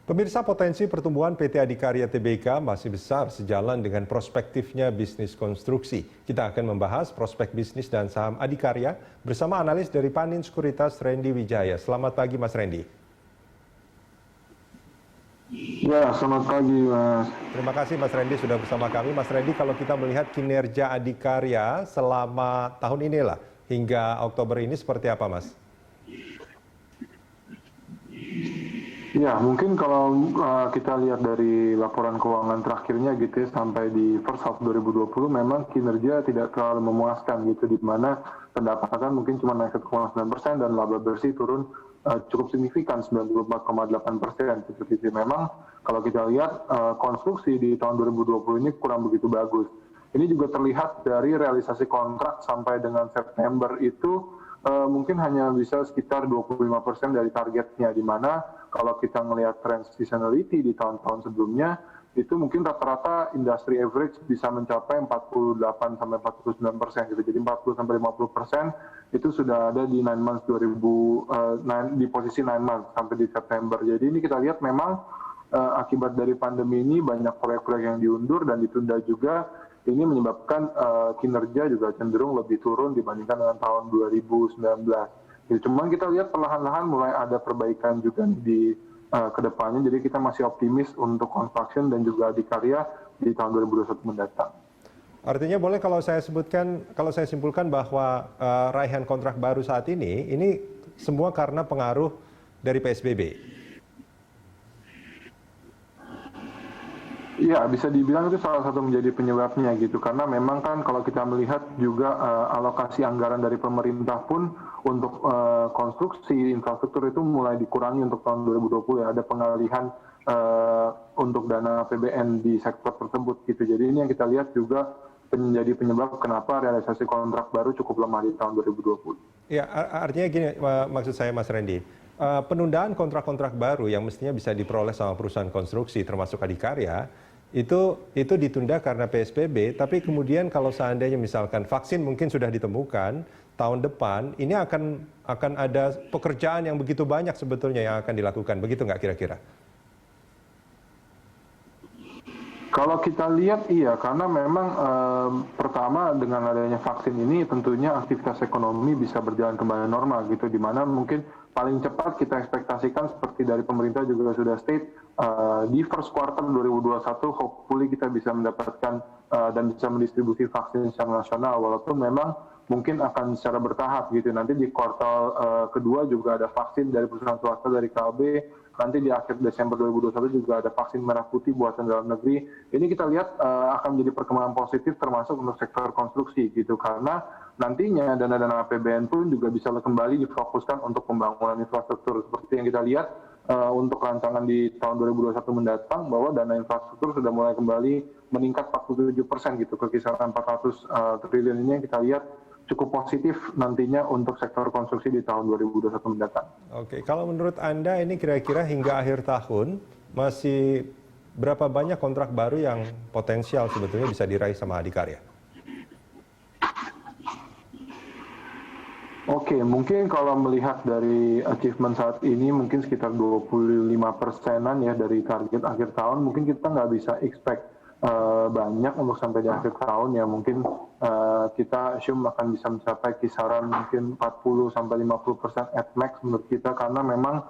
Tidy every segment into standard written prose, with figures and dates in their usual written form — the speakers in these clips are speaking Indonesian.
Pemirsa, potensi pertumbuhan PT Adikarya Tbk masih besar sejalan dengan prospektifnya bisnis konstruksi. Kita akan membahas prospek bisnis dan saham Adikarya bersama analis dari Panin Sekuritas Randy Wijaya. Selamat pagi Mas Randy. Ya, selamat pagi Mas. Terima kasih Mas Randy sudah bersama kami. Mas Randy, kalau kita melihat kinerja Adikarya selama tahun inilah hingga Oktober ini seperti apa Mas? Ya, mungkin kalau kita lihat dari laporan keuangan terakhirnya gitu ya, sampai di first half 2020 memang kinerja tidak terlalu memuaskan gitu, di mana pendapatan mungkin cuma naik 1,9% dan laba bersih turun cukup signifikan 94,8%. Jadi memang kalau kita lihat konstruksi di tahun 2020 ini kurang begitu bagus. Ini juga terlihat dari realisasi kontrak sampai dengan September itu mungkin hanya bisa sekitar 25% dari targetnya, di mana kalau kita melihat tren seasonality di tahun-tahun sebelumnya, itu mungkin rata-rata industry average bisa mencapai 48-49% gitu. Jadi 40-50% itu sudah ada di 9 months 2000, di posisi 9 months sampai di September. Jadi ini kita lihat memang akibat dari pandemi ini banyak proyek-proyek yang diundur dan ditunda juga. Ini menyebabkan kinerja juga cenderung lebih turun dibandingkan dengan tahun 2019. Jadi, cuman kita lihat perlahan-lahan mulai ada perbaikan juga di kedepannya. Jadi kita masih optimis untuk construction dan juga Adikarya di tahun 2021 mendatang. Artinya boleh kalau saya simpulkan bahwa raihan kontrak baru saat ini semua karena pengaruh dari PSBB. Iya, bisa dibilang itu salah satu menjadi penyebabnya gitu, karena memang kan kalau kita melihat juga alokasi anggaran dari pemerintah pun untuk konstruksi infrastruktur itu mulai dikurangi untuk tahun 2020 ya, ada pengalihan untuk dana APBN di sektor tersebut gitu. Jadi ini yang kita lihat juga menjadi penyebab kenapa realisasi kontrak baru cukup lemah di tahun 2020. Ya, artinya gini, maksud saya Mas Randy, penundaan kontrak-kontrak baru yang mestinya bisa diperoleh sama perusahaan konstruksi termasuk Adikarya itu ditunda karena PSBB, tapi kemudian kalau seandainya misalkan vaksin mungkin sudah ditemukan tahun depan, ini akan ada pekerjaan yang begitu banyak sebetulnya yang akan dilakukan, begitu nggak kira-kira? Kalau kita lihat iya, karena memang pertama dengan adanya vaksin ini tentunya aktivitas ekonomi bisa berjalan kembali normal gitu, di mana mungkin paling cepat kita ekspektasikan seperti dari pemerintah juga sudah state di first quarter 2021 hopefully kita bisa mendapatkan dan bisa mendistribusi vaksin secara nasional, walaupun memang mungkin akan secara bertahap gitu. Nanti di kuartal kedua juga ada vaksin dari perusahaan swasta dari KLB. Nanti di akhir Desember 2021 juga ada vaksin merah putih buatan dalam negeri. Ini kita lihat akan menjadi perkembangan positif termasuk untuk sektor konstruksi gitu, karena nantinya dana-dana APBN pun juga bisa kembali difokuskan untuk pembangunan infrastruktur. Seperti yang kita lihat untuk rancangan di tahun 2021 mendatang, bahwa dana infrastruktur sudah mulai kembali meningkat 47% gitu ke kisaran 400 triliun. Ini yang kita lihat cukup positif nantinya untuk sektor konstruksi di tahun 2021 mendatang. Oke, kalau menurut Anda ini kira-kira hingga akhir tahun masih berapa banyak kontrak baru yang potensial sebetulnya bisa diraih sama Adikarya? Oke, mungkin kalau melihat dari achievement saat ini mungkin sekitar 25%-an ya dari target akhir tahun. Mungkin kita nggak bisa expect banyak untuk sampai di akhir tahun ya, mungkin kita assume akan bisa mencapai kisaran mungkin 40-50% at max menurut kita, karena memang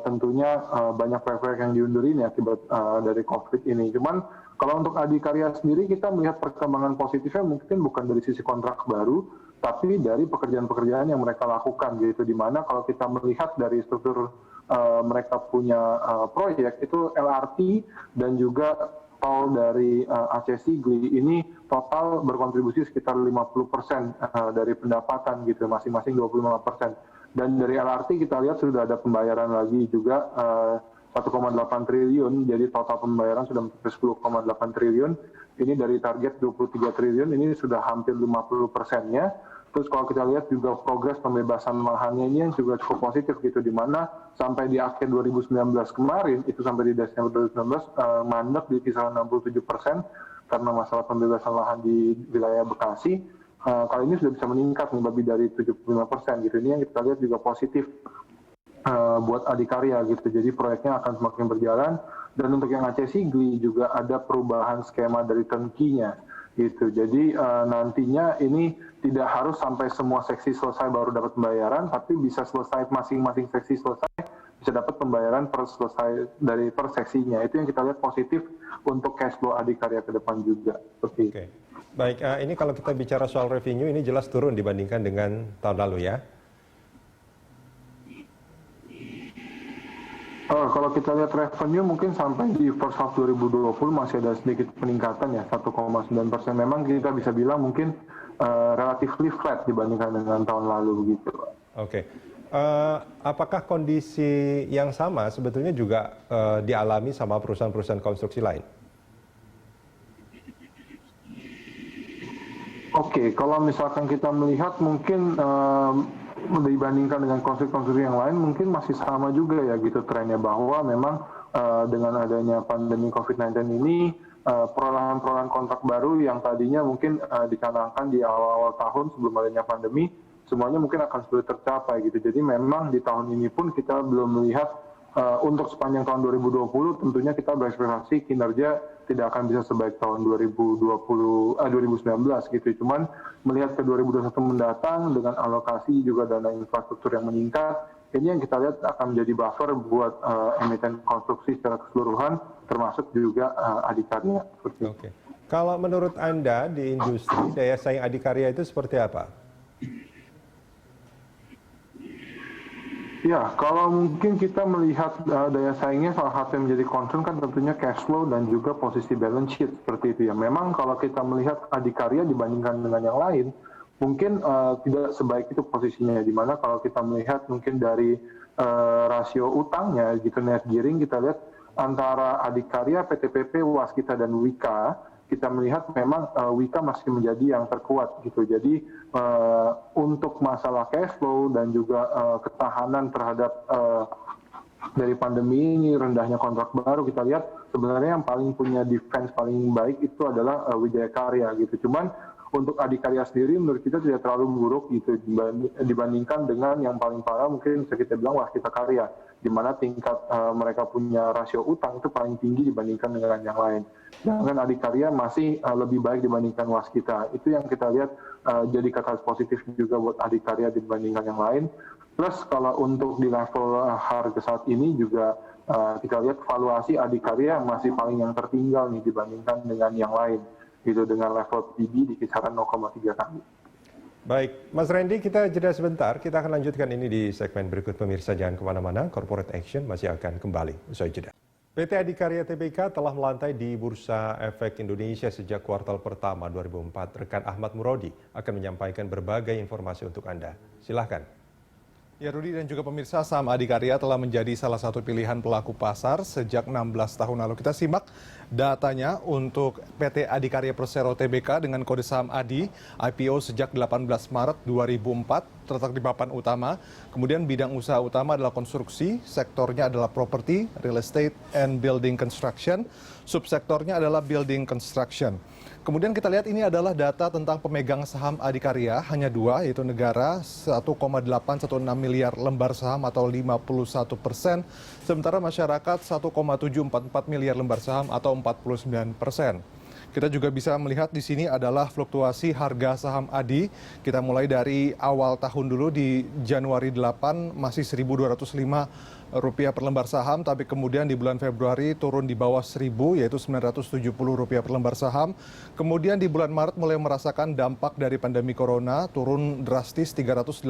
tentunya banyak proyek-proyek yang diundur ini akibat dari konflik ini. Cuman kalau untuk Adikarya sendiri kita melihat perkembangan positifnya mungkin bukan dari sisi kontrak baru, tapi dari pekerjaan-pekerjaan yang mereka lakukan gitu, di mana kalau kita melihat dari struktur mereka punya proyek itu LRT dan juga tol dari Aceh Sigli ini total berkontribusi sekitar 50% dari pendapatan gitu, masing-masing 25%. Dan dari LRT kita lihat sudah ada pembayaran lagi juga 1,8 triliun, jadi total pembayaran sudah mencapai 10,8 triliun. Ini dari target 23 triliun, ini sudah hampir 50%-nya. Terus kalau kita lihat juga progres pembebasan lahannya ini yang juga cukup positif gitu, di mana sampai di akhir 2019 kemarin, itu sampai di Desember 2019 mandek di kisaran 67% karena masalah pembebasan lahan di wilayah Bekasi. Kali ini sudah bisa meningkat lebih dari 75% gitu. Ini yang kita lihat juga positif buat adikarya gitu. Jadi proyeknya akan semakin berjalan, dan untuk yang Aceh Sigli juga ada perubahan skema dari turnkey-nya gitu. Jadi nantinya ini tidak harus sampai semua seksi selesai baru dapat pembayaran, tapi bisa selesai masing-masing seksi selesai bisa dapat pembayaran per selesai dari per seksinya. Itu yang kita lihat positif untuk cash flow adikarya ke depan juga. Seperti itu. Oke. Baik, ini kalau kita bicara soal revenue ini jelas turun dibandingkan dengan tahun lalu ya. Kalau kita lihat revenue mungkin sampai di first half 2020 masih ada sedikit peningkatan ya, 1,9%. Memang kita bisa bilang mungkin relatively flat dibandingkan dengan tahun lalu begitu. Oke. Apakah kondisi yang sama sebetulnya juga dialami sama perusahaan-perusahaan konstruksi lain? Oke, kalau misalkan kita melihat mungkin dibandingkan dengan konstruksi yang lain mungkin masih sama juga ya gitu trennya, bahwa memang dengan adanya pandemi COVID-19 ini perolehan kontrak baru yang tadinya mungkin dicanangkan di awal-awal tahun sebelum adanya pandemi semuanya mungkin akan sulit tercapai gitu. Jadi memang di tahun ini pun kita belum melihat untuk sepanjang tahun 2020 tentunya kita berekspektasi kinerja tidak akan bisa sebaik tahun 2019 gitu. Cuman melihat ke 2021 mendatang dengan alokasi juga dana infrastruktur yang meningkat, ini yang kita lihat akan menjadi buffer buat emiten konstruksi secara keseluruhan, termasuk juga adikarya. Oke. Kalau menurut Anda di industri, daya saing adikarya itu seperti apa? Ya, kalau mungkin kita melihat daya saingnya, salah satu yang menjadi concern kan tentunya cash flow dan juga posisi balance sheet seperti itu ya. Memang kalau kita melihat adikarya dibandingkan dengan yang lain, mungkin tidak sebaik itu posisinya. Dimana kalau kita melihat mungkin dari rasio utangnya gitu, net gearing, kita lihat antara adikarya, PTPP, Waskita dan Wika, kita melihat memang Wika masih menjadi yang terkuat gitu. Jadi untuk masalah cash flow dan juga ketahanan terhadap dari pandemi ini, rendahnya kontrak baru, kita lihat sebenarnya yang paling punya defense paling baik itu adalah Wijaya Karya gitu. Cuman untuk adikarya sendiri menurut kita tidak terlalu buruk gitu dibandingkan dengan yang paling parah mungkin bisa kita bilang Waskita Karya, di mana tingkat mereka punya rasio utang itu paling tinggi dibandingkan dengan yang lain. Sedangkan adikarya masih lebih baik dibandingkan Waskita. Itu yang kita lihat jadi katalis positif juga buat adikarya dibandingkan yang lain. Plus kalau untuk di level harga saat ini juga kita lihat valuasi adikarya masih paling yang tertinggal nih dibandingkan dengan yang lain. Gitu, dengan level PB di kisaran 0,3 kali. Baik, Mas Randy, kita jeda sebentar. Kita akan lanjutkan ini di segmen berikut. Pemirsa jangan kemana-mana, Corporate Action masih akan kembali usai jeda. PT Adikarya Tbk telah melantai di Bursa Efek Indonesia sejak kuartal pertama 2004. Rekan Ahmad Murodi akan menyampaikan berbagai informasi untuk Anda. Silahkan. Ya, Rudi dan juga pemirsa, saham Adikarya telah menjadi salah satu pilihan pelaku pasar sejak 16 tahun lalu. Kita simak datanya untuk PT Adikarya Persero Tbk dengan kode saham ADI, IPO sejak 18 Maret 2004, terletak di papan utama. Kemudian bidang usaha utama adalah konstruksi, sektornya adalah property, real estate, and building construction. Subsektornya adalah building construction. Kemudian kita lihat ini adalah data tentang pemegang saham Adikarya, hanya dua, yaitu negara 1,816 miliar lembar saham atau 51%, sementara masyarakat 1,744 miliar lembar saham atau 49%. Kita juga bisa melihat di sini adalah fluktuasi harga saham ADI. Kita mulai dari awal tahun dulu di Januari 8 masih 1.205 rupiah per lembar saham, tapi kemudian di bulan Februari turun di bawah 1.000 yaitu 970 rupiah per lembar saham. Kemudian di bulan Maret mulai merasakan dampak dari pandemi corona, turun drastis 386,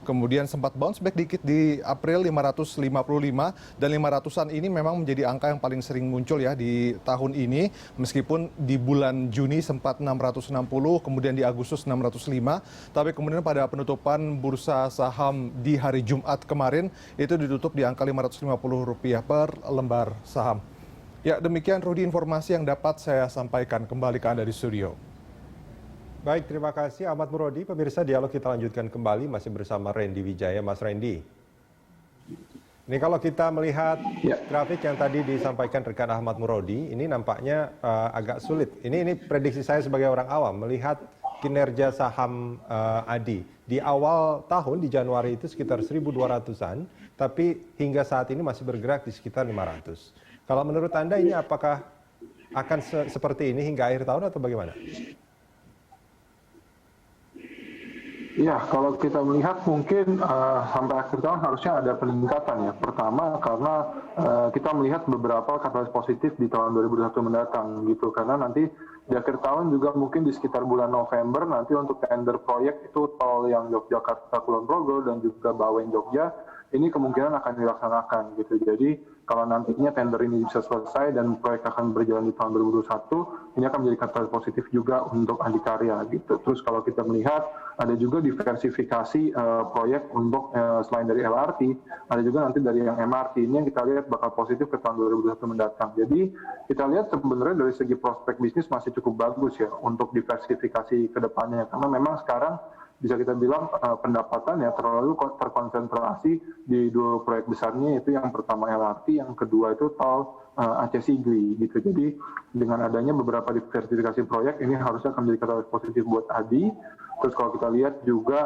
kemudian sempat bounce back dikit di April 555, dan 500-an ini memang menjadi angka yang paling sering muncul ya di tahun ini, meskipun di bulan Juni sempat 660, kemudian di Agustus 605, tapi kemudian pada penutupan bursa saham di hari Jumat kemarin itu ditutup di angka Rp550 per lembar saham. Ya, demikian Rudi informasi yang dapat saya sampaikan. Kembali ke Anda di studio. Baik, terima kasih Ahmad Murodi. Pemirsa, dialog kita lanjutkan kembali masih bersama Randy Wijaya. Mas Randy, ini kalau kita melihat grafik yang tadi disampaikan rekan Ahmad Murodi, ini nampaknya agak sulit. Ini prediksi saya sebagai orang awam melihat kinerja saham ADI. Di awal tahun di Januari itu sekitar 1.200-an, tapi hingga saat ini masih bergerak di sekitar 500. Kalau menurut Anda ini apakah akan seperti ini hingga akhir tahun atau bagaimana? Ya, kalau kita melihat mungkin sampai akhir tahun harusnya ada peningkatan ya. Pertama karena kita melihat beberapa katalis positif di tahun 2021 mendatang gitu. Karena nanti di akhir tahun juga mungkin di sekitar bulan November nanti untuk tender proyek itu tol yang Yogyakarta Kulon Progo dan juga Bawen Jogja ini kemungkinan akan dilaksanakan gitu. Jadi kalau nantinya tender ini bisa selesai dan proyek akan berjalan di tahun 2021, ini akan menjadi katalis positif juga untuk Adikarya gitu. Terus kalau kita melihat ada juga diversifikasi proyek untuk selain dari LRT, ada juga nanti dari yang MRT. Ini yang kita lihat bakal positif ke tahun 2021 mendatang. Jadi kita lihat sebenarnya dari segi prospek bisnis masih cukup bagus ya untuk diversifikasi ke depannya. Karena memang sekarang bisa kita bilang pendapatan ya terlalu terkonsentrasi di dua proyek besarnya, itu yang pertama LRT, yang kedua itu tol Aceh Sigli gitu. Jadi dengan adanya beberapa diversifikasi proyek ini harusnya akan menjadi katalis positif buat ADI. Terus kalau kita lihat juga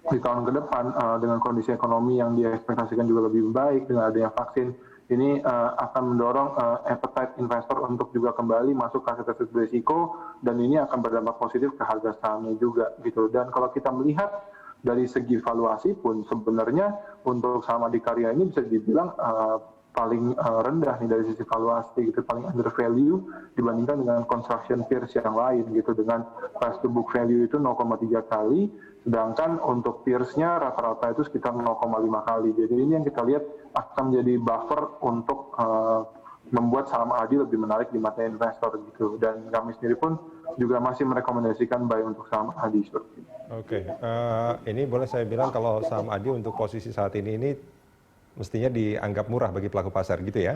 di tahun ke depan dengan kondisi ekonomi yang diekspektasikan juga lebih baik dengan adanya vaksin, ini akan mendorong appetite investor untuk juga kembali masuk ke aset-aset berisiko, dan ini akan berdampak positif ke harga sahamnya juga gitu. Dan kalau kita melihat dari segi valuasi pun sebenarnya untuk saham Adikarya ini bisa dibilang paling rendah nih dari sisi valuasi gitu, paling under value dibandingkan dengan construction peers yang lain gitu, dengan price to book value itu 0,3 kali, sedangkan untuk peersnya rata-rata itu sekitar 0,5 kali. Jadi ini yang kita lihat akan menjadi buffer untuk membuat saham ADI lebih menarik di mata investor gitu. Dan kami sendiri pun juga masih merekomendasikan buy untuk saham ADI seperti ini. Oke, ini boleh saya bilang kalau saham ADI untuk posisi saat ini mestinya dianggap murah bagi pelaku pasar gitu ya?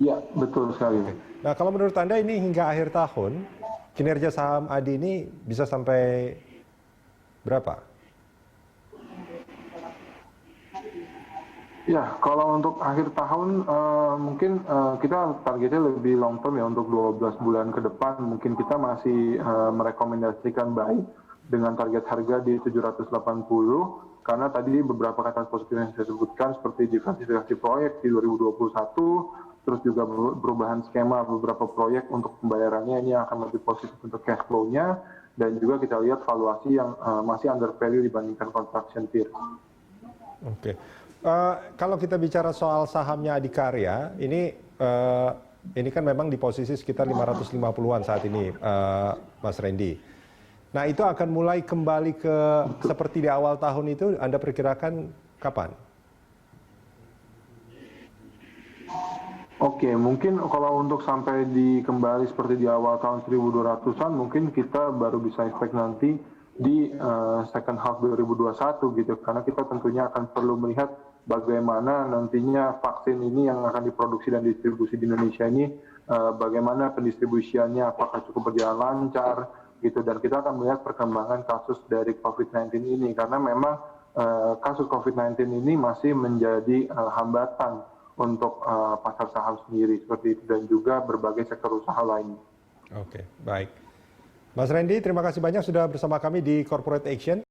Iya, betul sekali. Oke. Nah, kalau menurut Anda ini hingga akhir tahun, kinerja saham ADI ini bisa sampai berapa? Ya, kalau untuk akhir tahun mungkin kita targetnya lebih long term ya, untuk 12 bulan ke depan mungkin kita masih merekomendasikan buy dengan target harga di 780, karena tadi beberapa kata positif yang saya sebutkan seperti diversifikasi proyek di 2021, terus juga perubahan skema beberapa proyek untuk pembayarannya ini akan lebih positif untuk cash flow-nya, dan juga kita lihat valuasi yang masih under value dibandingkan construction peers. Oke. Kalau kita bicara soal sahamnya Adikarya, ini kan memang di posisi sekitar 550-an saat ini, Mas Randy. Nah, itu akan mulai kembali ke seperti di awal tahun itu, Anda perkirakan kapan? Oke, mungkin kalau untuk sampai kembali seperti di awal tahun 1200-an, mungkin kita baru bisa expect nanti di second half 2021 gitu. Karena kita tentunya akan perlu melihat bagaimana nantinya vaksin ini yang akan diproduksi dan distribusi di Indonesia ini, bagaimana pendistribusiannya, apakah cukup berjalan lancar gitu. Dan kita akan melihat perkembangan kasus dari COVID-19 ini, karena memang kasus COVID-19 ini masih menjadi hambatan untuk pasar saham sendiri seperti itu, dan juga berbagai sektor usaha lainnya. Oke, baik. Mas Randy, terima kasih banyak sudah bersama kami di Corporate Action.